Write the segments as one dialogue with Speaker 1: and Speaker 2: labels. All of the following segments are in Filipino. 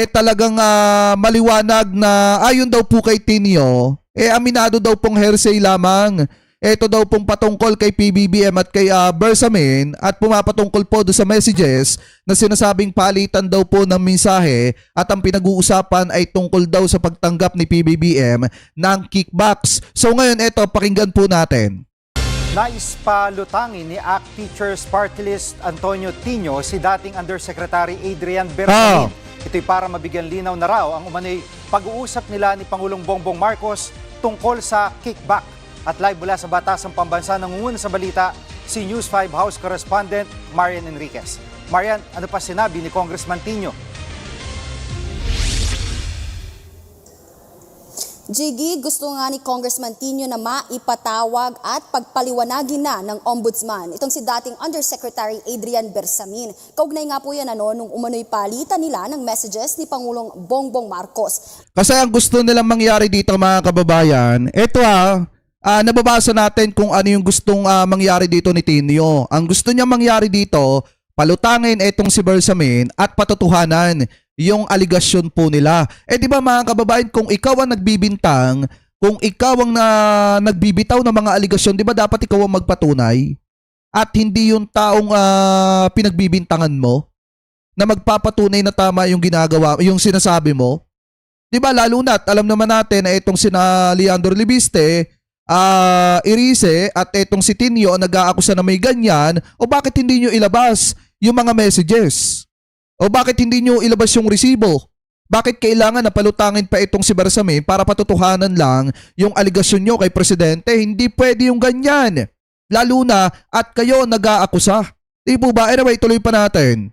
Speaker 1: talagang maliwanag na ayon daw po kay Tinio, aminado daw pong hearsay lamang. Ito daw pong patungkol kay PBBM at kay Bersamin at pumapatungkol po do sa messages na sinasabing palitan daw po ng mensahe at ang pinag-uusapan ay tungkol daw sa pagtanggap ni PBBM ng kickbacks. So ngayon ito, pakinggan po natin.
Speaker 2: Nais palutangin ni ACT Teachers Party List Antonio Tino si dating Undersecretary Adrian Bersamin. Ito'y para mabigyan linaw na raw ang umano'y pag-uusap nila ni Pangulong Bongbong Marcos tungkol sa kickback. At live mula sa Batasang Pambansa, nangunguna sa balita si News 5 House Correspondent Marian Enriquez. Marian, ano pa sinabi ni Congressman Tino?
Speaker 3: Jiggy, gusto nga ni Congressman Tino na maipatawag at pagpaliwanagin na ng Ombudsman itong si dating Undersecretary Adrian Bersamin. Kaugnay nga po yan nung umano'y palitan nila ng messages ni Pangulong Bongbong Marcos.
Speaker 1: Kasi ang gusto nilang mangyari dito mga kababayan, ito nababasa natin kung ano yung gustong mangyari dito ni Tinio. Ang gusto niya mangyari dito, palutangin itong si Bersamin at patutuhanan yung aligasyon po nila. Di ba mga kababayan, kung ikaw ang nagbibintang, kung ikaw ang nagbibitaw ng mga aligasyon, di ba dapat ikaw ang magpatunay? At hindi yung taong pinagbibintangan mo na magpapatunay na tama yung ginagawa, yung sinasabi mo. Di ba lalo na, alam naman natin na itong sina Leandro Libiste, Irice at itong si Tinio ang nag-aakusa na may ganyan, o bakit hindi nyo ilabas yung mga messages? O bakit hindi nyo ilabas yung resibo? Bakit kailangan na palutangin pa itong si Bersamin para patutuhanan lang yung aligasyon nyo kay Presidente? Hindi pwede yung ganyan. Lalo na at kayo nag-aakusa. Di po ba? Anyway, tuloy pa natin.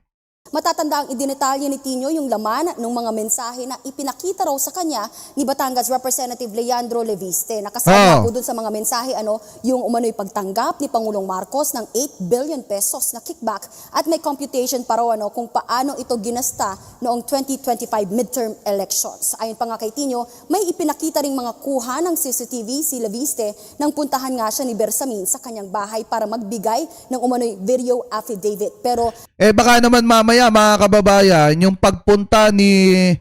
Speaker 3: Matatanda ang idinetalye ni Tino yung laman ng mga mensahe na ipinakita raw sa kanya ni Batangas Representative Leandro Leviste. Nakasama po dun sa mga mensahe yung umano'y pagtanggap ni Pangulong Marcos ng 8 billion pesos na kickback at may computation pa raw kung paano ito ginasta noong 2025 midterm elections. Ayon pa nga kay Tino, may ipinakita ring mga kuha ng CCTV si Leviste nang puntahan nga siya ni Bersamin sa kanyang bahay para magbigay ng umano'y video affidavit. Pero
Speaker 1: baka naman mamaya mga kababayan, yung pagpunta ni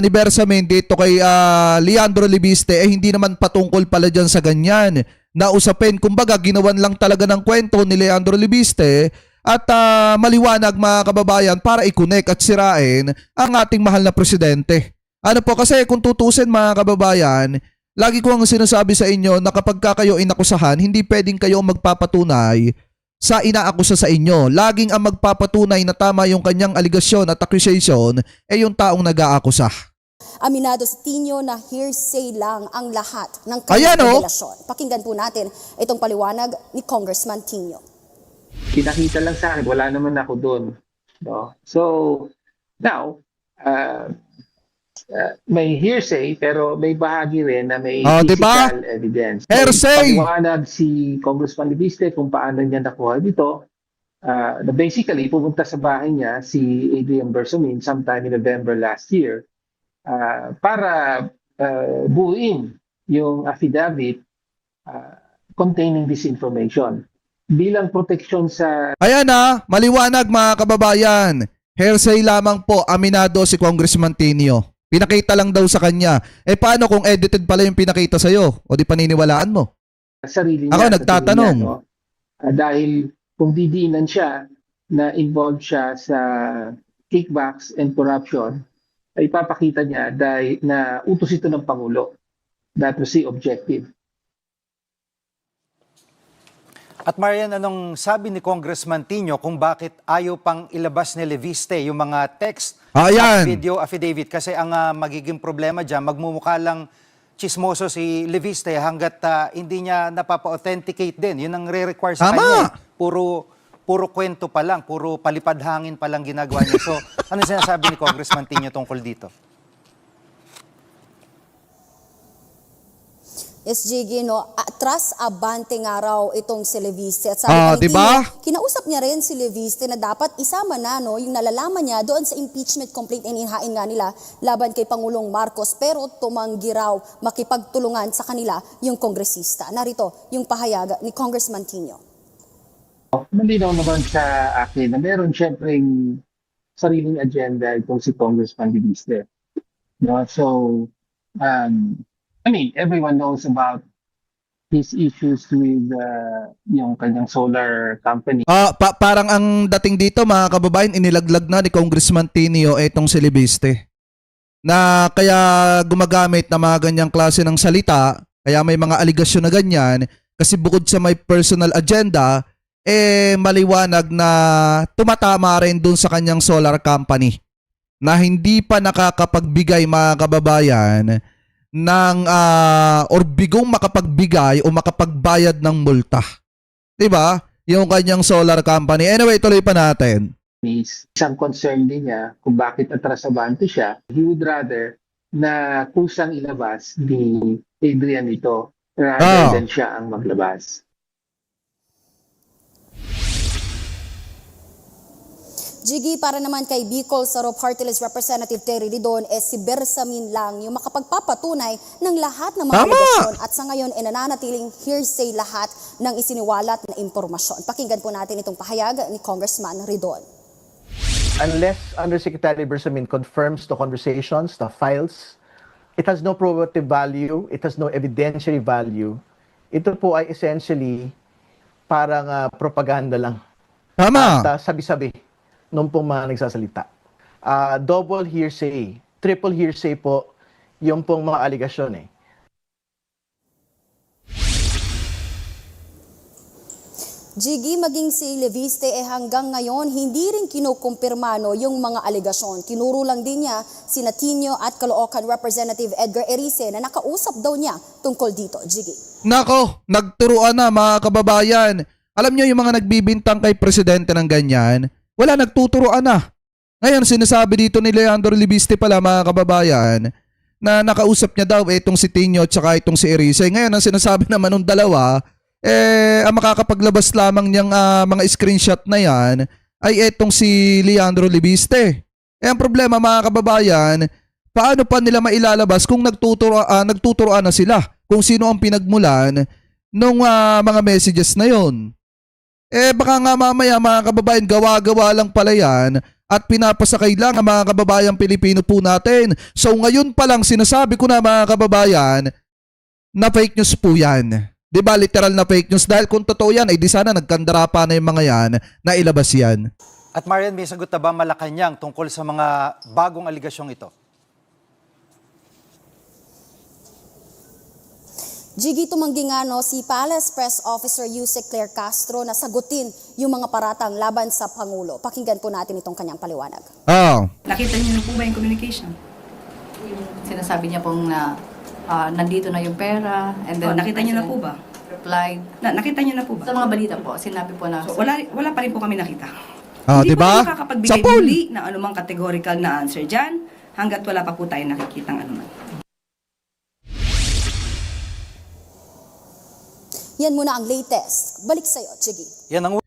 Speaker 1: Bersamin dito kay Leandro Libiste hindi naman patungkol pala dyan sa ganyan na usapin. Kumbaga ginawan lang talaga ng kwento ni Leandro Libiste at maliwanag mga kababayan para i-connect at sirain ang ating mahal na presidente. Ano po, kasi kung tutusin mga kababayan, lagi ko ang sinasabi sa inyo na kapag kayo inakusahan, hindi pwedeng kayo magpapatunay sa inaakusa sa inyo. Laging ang magpapatunay na tama yung kanyang aligasyon at accusation yung taong nag-aakusa.
Speaker 3: Aminado si Tino na hearsay lang ang lahat ng kanyang revelasyon. Pakinggan po natin itong paliwanag ni Congressman Tino.
Speaker 4: Pinakita lang sa akin, wala naman ako doon. No? So, now, may hearsay pero may bahagi rin na may physical evidence.
Speaker 1: Hearsay!
Speaker 4: Paliwanag si Congressman Libiste kung paano niya nakuha dito. Na basically, pumunta sa bahay niya si Adrian Bersamin sometime in November last year para buuin yung affidavit containing this information. Bilang proteksyon sa...
Speaker 1: Ayan maliwanag mga kababayan. Hearsay lamang po, aminado si Congressman Tinio. Pinakita lang daw sa kanya. Paano kung edited pala yung pinakita sa'yo? O di paniniwalaan mo?
Speaker 4: Sarili niya.
Speaker 1: Ako nagtatanong.
Speaker 4: Niya, no? Dahil kung didiinan siya na involved siya sa kickbacks and corruption, ay papakita niya dahil na utos ito ng Pangulo. That was the objective.
Speaker 2: At Marian, anong sabi ni Congressman Tino kung bakit ayaw pang ilabas ni Leviste yung mga text at video affidavit? Kasi ang magiging problema dyan, magmumukha lang chismoso si Leviste hanggat hindi niya napapa-authenticate din. Yun ang re-require sa kanya. Puro kwento pa lang, puro palipad hangin pa lang ginagawa niya. So, ano sinasabi ni Congressman Tino tungkol dito?
Speaker 3: SJG, atras abante nga raw itong si Leviste. At sabi
Speaker 1: diba?
Speaker 3: Kinausap niya rin si Leviste na dapat isama na yung nalalaman niya doon sa impeachment complaint inihain nga nila laban kay Pangulong Marcos. Pero tumanggi raw makipagtulungan sa kanila yung kongresista. Narito yung pahayag ni Congressman Tino.
Speaker 4: Malinaw naman sa akin na meron siyempreng sariling agenda itong si Congressman Libiste. No? So, I mean, everyone knows about his issues with yung kanyang solar company.
Speaker 1: Parang ang dating dito mga kababayan, inilaglag na ni Congressman Tinio etong si Libiste. Na kaya gumagamit ng mga ganyang klase ng salita, kaya may mga aligasyon na ganyan, kasi bukod sa may personal agenda, maliwanag na tumatama rin dun sa kanyang solar company na hindi pa nakakapagbigay mga kababayan ng or bigong makapagbigay o makapagbayad ng multa. 'Di ba? Yung kanyang solar company. Anyway, tuloy pa natin.
Speaker 4: Isang concern din niya kung bakit atrasabante siya. He would rather na kusang ilabas ni Adrian ito rather than siya ang maglabas.
Speaker 3: Jiggy, para naman kay Bicol Sarop Party List Representative Terry Ridon, si Bersamin lang yung makapagpapatunay ng lahat ng mga aligasyon at sa ngayon nananatiling hearsay lahat ng isiniwalat na impormasyon. Pakinggan po natin itong pahayag ni Congressman Ridon.
Speaker 5: Unless Undersecretary Bersamin confirms the conversations, the files, it has no probative value, it has no evidentiary value. Ito po ay essentially parang propaganda lang.
Speaker 1: Tama.
Speaker 5: At sabi-sabi nung pong mga nagsasalita. Double hearsay, triple hearsay po yung pong mga aligasyon eh.
Speaker 3: Jiggy, maging si Leviste hanggang ngayon hindi rin kinukumpirma yung mga alegasyon. Tinuro lang din niya si Tinio at Caloocan Representative Edgar Erice na nakausap daw niya tungkol dito. Jiggy.
Speaker 1: Nako, nagturuan na mga kababayan. Alam niyo yung mga nagbibintang kay presidente ng ganyan, wala, nagtuturoan na. Ngayon, sinasabi dito ni Leandro Libiste pala mga kababayan na nakausap niya daw itong si Tinio at saka itong si Erice. Ngayon, ang sinasabi naman ng dalawa, ang makakapaglabas lamang niyang mga screenshot na yan ay itong si Leandro Libiste. Ang problema mga kababayan, paano pa nila mailalabas kung nagtuturoan na sila? Kung sino ang pinagmulan ng mga messages na yon? Baka nga mamaya mga kababayan, gawa-gawa lang pala yan at pinapasakay lang ang mga kababayan Pilipino po natin. So ngayon pa lang sinasabi ko na mga kababayan na fake news po yan. Diba literal na fake news? Dahil kung totoo yan, di sana nagkandara pa na yung mga yan na ilabas yan.
Speaker 2: At Marian, may sagot na ba Malacanang tungkol sa mga bagong aligasyong ito?
Speaker 3: Jiggy, tumanggi nga si Palace Press Officer Yusek Claire Castro na sagutin yung mga paratang laban sa Pangulo. Pakinggan po natin itong kanyang paliwanag.
Speaker 6: Nakita niyo na po ba yung communication?
Speaker 7: Yung sinasabi niya pong na nandito na yung pera. And then
Speaker 6: Nakita niyo na po ba?
Speaker 7: Replied.
Speaker 6: Nakita niyo na po ba?
Speaker 7: Sa mga balita po, sinabi po na...
Speaker 6: So, wala pa rin po kami nakita.
Speaker 1: Diba?
Speaker 6: Hindi po tayo makakapagbigay
Speaker 1: Sa poll.
Speaker 6: muli ng anumang categorical na answer dyan hanggat wala pa po tayo nakikitang anuman.
Speaker 3: Yan muna ang latest. Balik sa'yo, Jiggy.
Speaker 2: Yan ang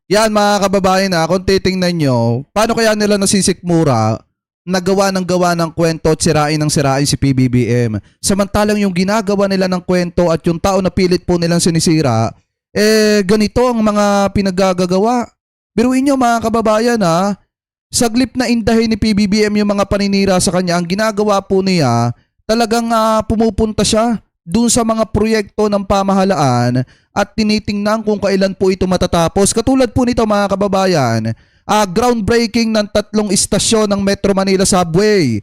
Speaker 1: Yan mga kababayan kung titingnan nyo, paano kaya nila nasisikmura gawa ng kwento at sirain si PBBM. Samantalang yung ginagawa nila ng kwento at yung tao na pilit po nilang sinisira, ganito ang mga pinagagagawa. Biruin nyo mga kababayan saglip na indahin ni PBBM yung mga paninira sa kanya, ang ginagawa po niya, talagang pumupunta siya dun sa mga proyekto ng pamahalaan at tinitingnan kung kailan po ito matatapos. Katulad po nito mga kababayan, groundbreaking ng 3 istasyon ng Metro Manila Subway.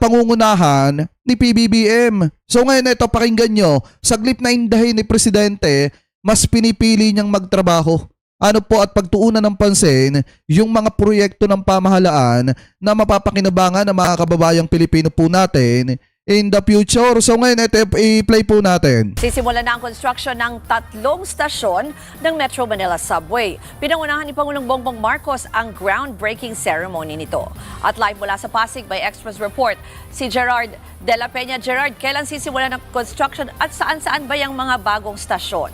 Speaker 1: Pangungunahan ni PBBM. So ngayon ito, pakinggan nyo, saglip na indahin ni Presidente, mas pinipili niyang magtrabaho. At pagtuunan ng pansin yung mga proyekto ng pamahalaan na mapapakinabangan ng mga kababayang Pilipino po natin in the future. So ngayon, ito i-play po natin.
Speaker 8: Sisimula na ang construction ng 3 stasyon ng Metro Manila Subway. Pinangunahan ni Pangulong Bongbong Marcos ang groundbreaking ceremony nito. At live mula sa Pasig by Express Report, si Gerard De La Peña. Gerard, kailan sisimula ng construction at saan-saan ba yung mga bagong stasyon?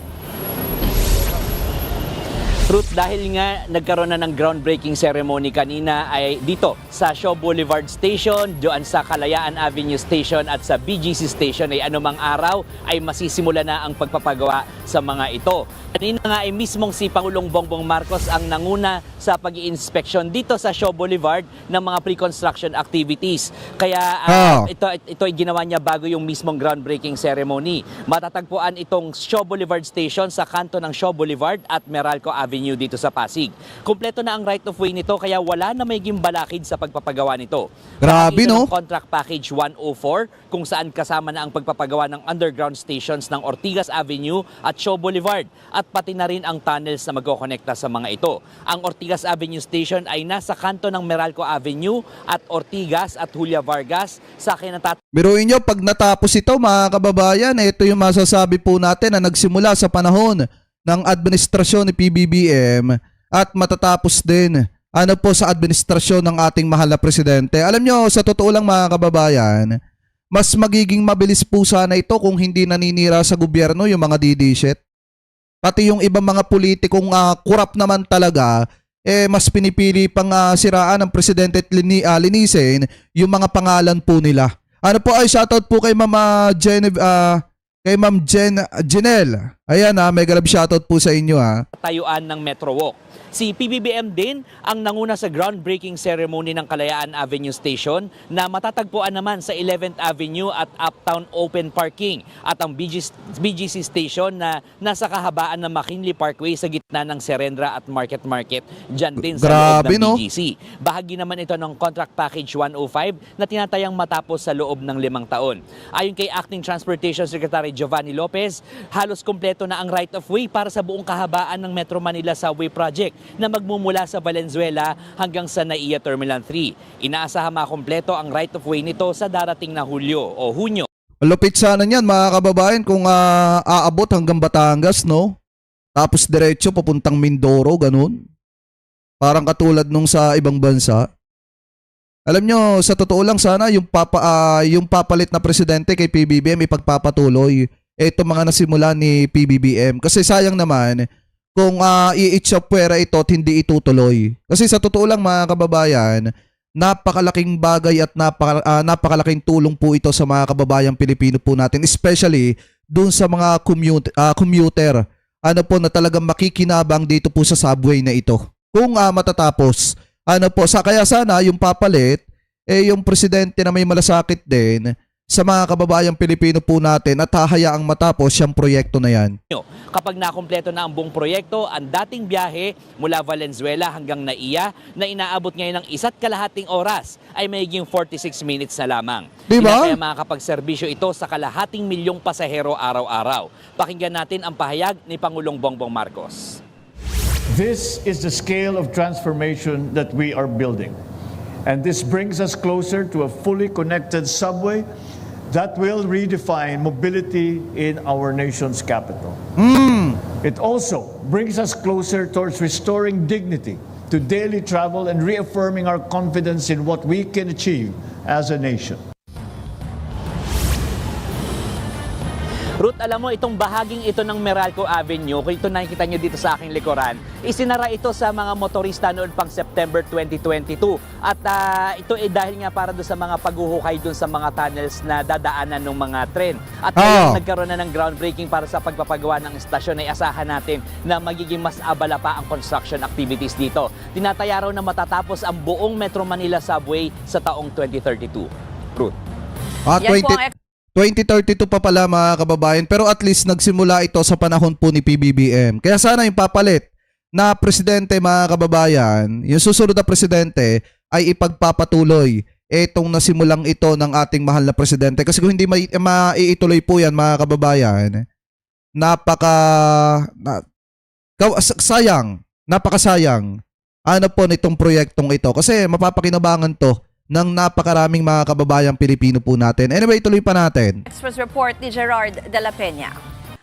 Speaker 9: Ruth, dahil nga nagkaroon na ng groundbreaking ceremony kanina ay dito sa Shaw Boulevard Station, doon sa Kalayaan Avenue Station at sa BGC Station ay anumang araw ay masisimula na ang pagpapagawa sa mga ito. Kanina nga ay mismong si Pangulong Bongbong Marcos ang nanguna sa pag-i-inspection dito sa Shaw Boulevard ng mga pre-construction activities. Kaya ito ay ginawa niya bago yung mismong groundbreaking ceremony. Matatagpuan itong Shaw Boulevard Station sa kanto ng Shaw Boulevard at Meralco Avenue dito sa Pasig. Kumpleto na ang right of way nito kaya wala na may gimbalakid sa pagpapagawa nito.
Speaker 1: Grabe, no?
Speaker 9: Contract Package 104 kung saan kasama na ang pagpapagawa ng underground stations ng Ortigas Avenue at Shaw Boulevard at pati na rin ang tunnels na magkokonekta sa mga ito. Ang Ortigas Avenue Station ay nasa kanto ng Meralco Avenue at Ortigas at Julia Vargas sa
Speaker 1: Biruin nyo, pag natapos ito mga kababayan, ito yung masasabi po natin na nagsimula sa panahon ng administrasyon ni PBBM at matatapos din sa administrasyon ng ating mahal na presidente. Alam nyo, sa totoo lang mga kababayan, mas magiging mabilis po sana ito kung hindi naninira sa gobyerno yung mga didishit. Pati yung ibang mga politikong kurap naman talaga, mas pinipili pang siraan ng presidente at linisin yung mga pangalan po nila. Ano po ay shoutout po kay Mama kay Ma'am Janelle. Ayan mega love shoutout po sa inyo
Speaker 9: tayuan ng Metro Walk. Si PBBM din ang nanguna sa groundbreaking ceremony ng Kalayaan Avenue Station na matatagpuan naman sa 11th Avenue at Uptown Open Parking at ang BGC Station na nasa kahabaan ng McKinley Parkway sa gitna ng Serendra at Market dyan din sa loob ng BGC. Bahagi naman ito ng Contract Package 105 na tinatayang matapos sa loob ng 5 taon. Ayon kay Acting Transportation Secretary Giovanni Lopez, halos kumpleto na ang right of way para sa buong kahabaan ng Metro Manila Subway Project na magmumula sa Valenzuela hanggang sa NAIA Terminal 3. Inaasahang makumpleto ang right of way nito sa darating na Hunyo.
Speaker 1: Lupit sana niyan mga kababayan kung aabot hanggang Batangas, no? Tapos diretso papuntang Mindoro, ganun. Parang katulad nung sa ibang bansa. Alam nyo, sa totoo lang sana yung papalit na presidente kay PBBM ipagpapatuloy ito mga nasimula ni PBBM. Kasi sayang naman kung i-itchopwera ito at hindi itutuloy. Kasi sa totoo lang mga kababayan, napakalaking bagay at napakalaking tulong po ito sa mga kababayang Pilipino po natin. Especially dun sa mga commuter na talagang makikinabang dito po sa subway na ito. Kung matatapos, kaya sana yung papalit, yung presidente na may malasakit din sa mga kababayang Pilipino po natin at hahayaang matapos siyang proyekto na yan.
Speaker 9: Kapag nakumpleto na ang buong proyekto, ang dating biyahe mula Valenzuela hanggang NAIA na inaabot ngayon ng 1.5 oras ay mayiging 46 minutes na lamang.
Speaker 1: Diba?
Speaker 9: Kaya makakapagserbisyo ito sa 250 milyong pasahero araw-araw. Pakinggan natin ang pahayag ni Pangulong Bongbong Marcos.
Speaker 10: This is the scale of transformation that we are building. And this brings us closer to a fully connected subway that will redefine mobility in our nation's capital. It also brings us closer towards restoring dignity to daily travel and reaffirming our confidence in what we can achieve as a nation.
Speaker 9: Ruth, alam mo, itong bahaging ito ng Meralco Avenue, kung ito nakikita nyo dito sa aking likuran, isinara ito sa mga motorista noon pang September 2022. At ito dahil nga para doon sa mga paghuhukay doon sa mga tunnels na dadaanan ng mga tren. At ngayon nagkaroon na ng groundbreaking para sa pagpapagawa ng istasyon ay asahan natin na magiging mas abala pa ang construction activities dito. Tinataya raw na matatapos ang buong Metro Manila Subway sa taong 2032. Ruth.
Speaker 1: 2032 pa pala mga kababayan, pero at least nagsimula ito sa panahon po ni PBBM. Kaya sana yung papalit na presidente mga kababayan, yung susunod na presidente ay ipagpapatuloy itong nasimulang ito ng ating mahal na presidente. Kasi kung hindi maiituloy po yan mga kababayan, napakasayang nitong proyektong ito. Kasi mapapakinabangan to ng napakaraming mga kababayang Pilipino po natin. Anyway, tuloy pa natin.
Speaker 8: Express report ni Gerard de la Peña.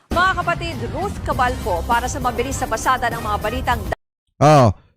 Speaker 8: Mga kapatid, Ruth Cabalco para sa mabilis na pasada ng mga balitang...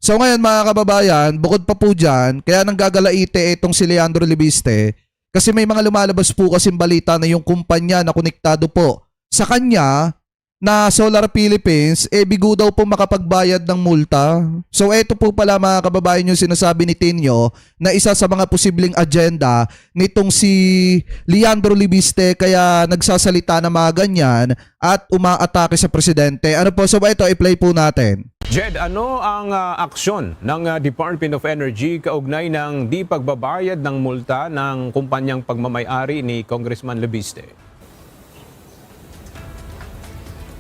Speaker 1: So ngayon mga kababayan, bukod pa po dyan, kaya nang gagalaite itong si Leandro Libiste, kasi may mga lumalabas po kasing balita na yung kumpanya na konektado po sa kanya na Solar Philippines, bigo daw po makapagbayad ng multa. So eto po pala mga kababayan yung sinasabi ni Tinio na isa sa mga posibleng agenda nitong si Leandro Libiste kaya nagsasalita na mga ganyan at umaatake sa presidente. Ano po? So ito, i-play po natin.
Speaker 11: Jed, ano ang aksyon ng Department of Energy kaugnay ng di pagbabayad ng multa ng kumpanyang pagmamay-ari ni Congressman Libiste?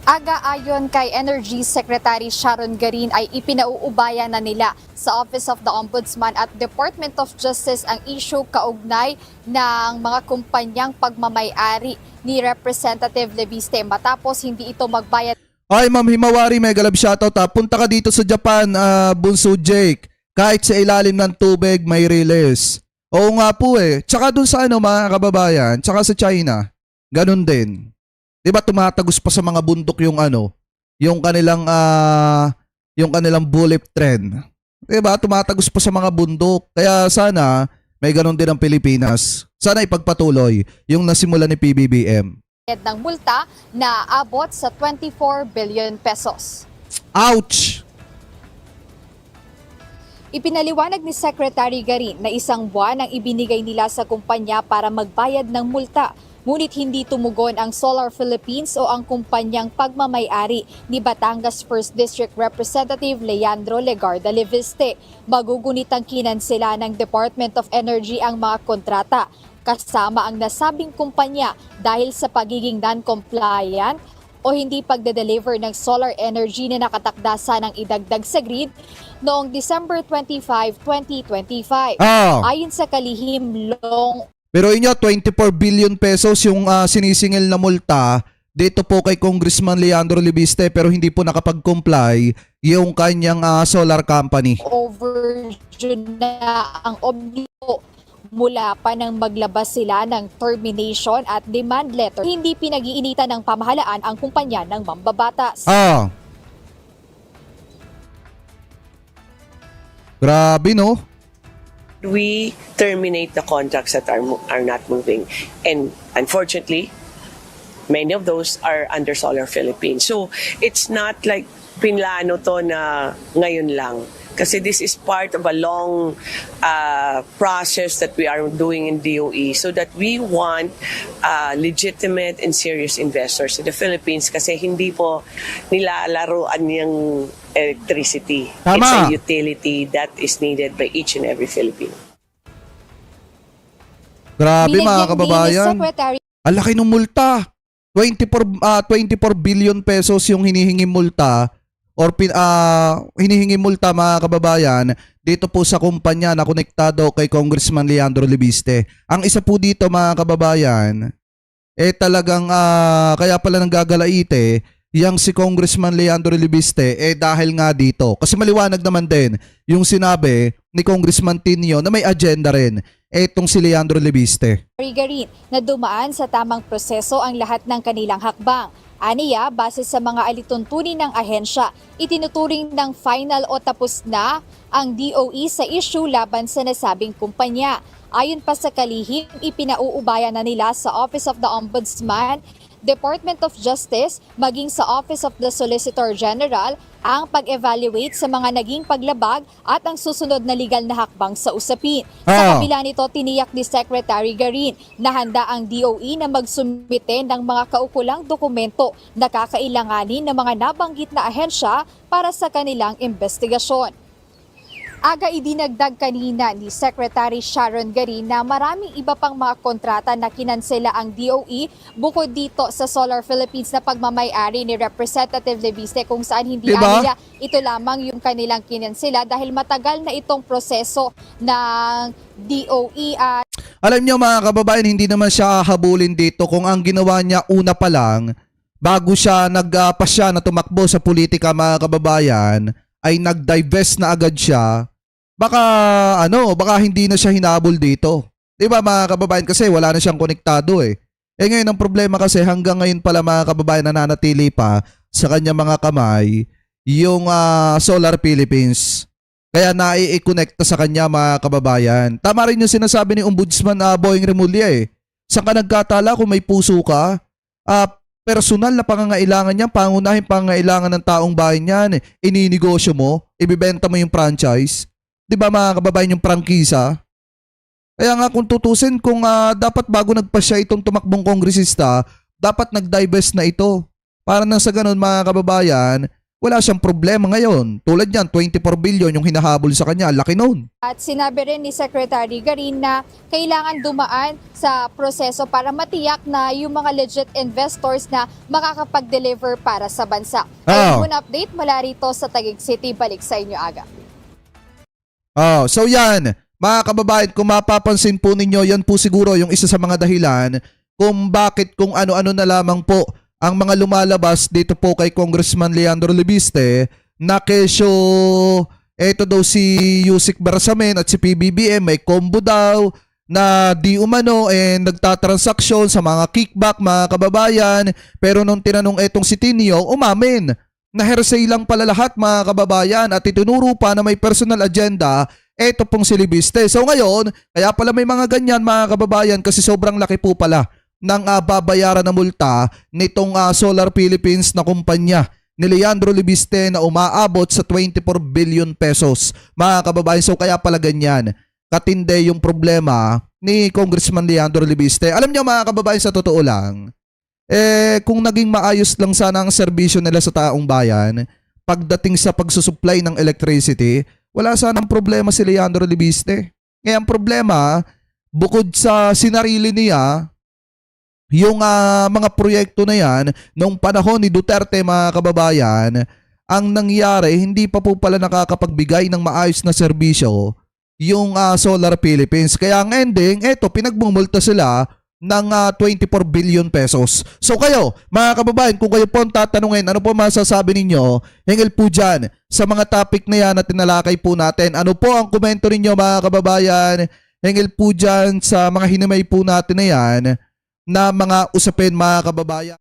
Speaker 12: Ayon kay Energy Secretary Sharon Garin ay ipinauubaya na nila sa Office of the Ombudsman at Department of Justice ang issue kaugnay ng mga kumpanyang pagmamay-ari ni Representative Libiste matapos hindi ito magbayad.
Speaker 1: Ay, Ma'am Himawari, mega love shoutout ha. Punta ka dito sa Japan, Bunso Jake. Kahit sa ilalim ng tubig, may release. Oo nga po eh. Tsaka dun sa mga kababayan, tsaka sa China, ganun din. Diba tumatagos pa sa mga bundok yung yung kanilang bullet train. Diba tumatagos pa sa mga bundok. Kaya sana may ganun din ang Pilipinas. Sana ipagpatuloy yung nasimula ni PBBM.
Speaker 12: Ng multa na abot sa 24 billion pesos.
Speaker 1: Ouch!
Speaker 12: Ipinaliwanag ni Secretary Garin na isang buwan ang ibinigay nila sa kumpanya para magbayad ng multa. Ngunit hindi tumugon ang Solar Philippines o ang kumpanyang pagmamay-ari ni Batangas 1st District Representative Leandro Legarda Liviste. Magugunit ang kinansela ng Department of Energy ang mga kontrata kasama ang nasabing kumpanya dahil sa pagiging non-compliant o hindi pagde-deliver ng solar energy na nakatakda ng idagdag sa grid noong December 25, 2025. Ayon sa kalihim
Speaker 1: Pero inyo, 24 billion pesos yung sinisingil na multa dito po kay Congressman Leandro Libiste pero hindi po nakapag-comply yung kanyang solar company.
Speaker 12: Overdue na ang obligo mula pa nang maglabas sila ng termination at demand letter. Hindi pinag-iinitan ng pamahalaan ang kumpanya ng mambabatas.
Speaker 1: Grabe no?
Speaker 13: We terminate the contracts that are not moving. And unfortunately, many of those are under Solar Philippines. So it's not like pinlano to na ngayon lang. Kasi this is part of a long process that we are doing in DOE so that we want legitimate and serious investors in the Philippines kasi hindi po nilalaruan yung electricity.
Speaker 1: Tama.
Speaker 13: It's a utility that is needed by each and every Filipino.
Speaker 1: Grabe mga kababayan. Ang laki ng multa. 24 billion pesos yung hinihingi multa or hinihingi multa mga kababayan dito po sa kumpanya na konektado kay Congressman Leandro Libiste. Ang isa po dito mga kababayan talagang kaya pala nanggagalaite yang si Congressman Leandro Libiste dahil nga dito. Kasi maliwanag naman din yung sinabi ni Congressman Tinio na may agenda rin etong si Leandro Libiste.
Speaker 12: Garin na dumaan sa tamang proseso ang lahat ng kanilang hakbang. Aniya, base sa mga alituntunin ng ahensya, itinuturing ng final o tapos na ang DOE sa issue laban sa nasabing kumpanya. Ayon pa sa kalihim, ipinauubaya na nila sa Office of the Ombudsman, Department of Justice, maging sa Office of the Solicitor General ang pag-evaluate sa mga naging paglabag at ang susunod na legal na hakbang sa usapin. Sa kabila nito, tiniyak ni Secretary Garin na handa ang DOE na magsumite ng mga kaukulang dokumento na kakailanganin ng mga nabanggit na ahensya para sa kanilang investigasyon. Aga idinagdag kanina ni Secretary Sharon Garin na maraming iba pang mga kontrata na kinansela ang DOE bukod dito sa Solar Philippines na pagmamay-ari ni Representative Libiste kung saan hindi nila ito lamang yung kanilang kinansela dahil matagal na itong proseso ng DOE.
Speaker 1: Alam niyo mga kababayan, hindi naman siya habulin dito kung ang ginawa niya una pa lang bago siya nagpasya na tumakbo sa politika mga kababayan ay nag-divest na agad siya. Baka hindi na siya hinabol dito. 'Di ba mga kababayan kasi wala na siyang konektado ngayon ang problema kasi hanggang ngayon pala mga kababayan nananatili pa sa kanya mga kamay yung Solar Philippines. Kaya nai-connecta sa kanya mga kababayan. Tama rin yung sinasabi ni Ombudsman Boying Remulla Saan ka nagkatala kung may puso ka? personal na pangangailangan niya, pangunahing pangangailangan ng taong bayan yan. Ininegosyo mo, ibibenta mo yung franchise. Di ba mga kababayan, yung prangkisa? Kaya nga kung tutusin, kung dapat bago nagpasya itong tumakbong kongresista, dapat nag-divest na ito. Para nang sa ganun mga kababayan, wala siyang problema ngayon. Tulad yan, 24 billion yung hinahabol sa kanya. Laki nun.
Speaker 12: At sinabi rin ni Secretary Garin na kailangan dumaan sa proseso para matiyak na yung mga legit investors na makakapag-deliver para sa bansa. Ayun muna update mula rito sa Taguig City. Balik sa inyo, Aga.
Speaker 1: So yan, mga kababayan, kung mapapansin po ninyo, yan po siguro yung isa sa mga dahilan kung bakit kung ano-ano na lamang po ang mga lumalabas dito po kay Congressman Leandro Leviste na kesyo eto daw si Yusek Bersamin at si PBBM may combo daw na di umano nagtatransaksyon sa mga kickback mga kababayan, pero nung tinanong etong si Tinio, umamin na hearsay lang pala lahat mga kababayan at itinuro pa na may personal agenda eto pong si Leviste. So ngayon, kaya pala may mga ganyan mga kababayan kasi sobrang laki po pala ng babayaran na multa nitong Solar Philippines na kumpanya ni Leandro Leviste na umaabot sa 24 billion pesos mga kababayan. So kaya pala ganyan katindi yung problema ni Congressman Leandro Leviste. Alam niyo mga kababayan, sa totoo lang, kung naging maayos lang sana ang serbisyo nila sa taong bayan pagdating sa pagsusupply ng electricity, wala sanang problema si Leandro Leviste. Ngayon ang problema, bukod sa sinarili niya yung mga proyekto na yan nung panahon ni Duterte mga kababayan, ang nangyari hindi pa po pala nakakapagbigay ng maayos na serbisyo yung Solar Philippines. Kaya ang ending, eto pinagbumulta sila ng 24 billion pesos. So kayo, mga kababayan, kung kayo po ang tatanungin, ano po masasabi ninyo? Hinggil po dyan sa mga topic na yan na tinalakay po natin. Ano po ang komento ninyo mga kababayan? Hinggil po dyan sa mga hinimay po natin na yan na mga usapin mga kababayan.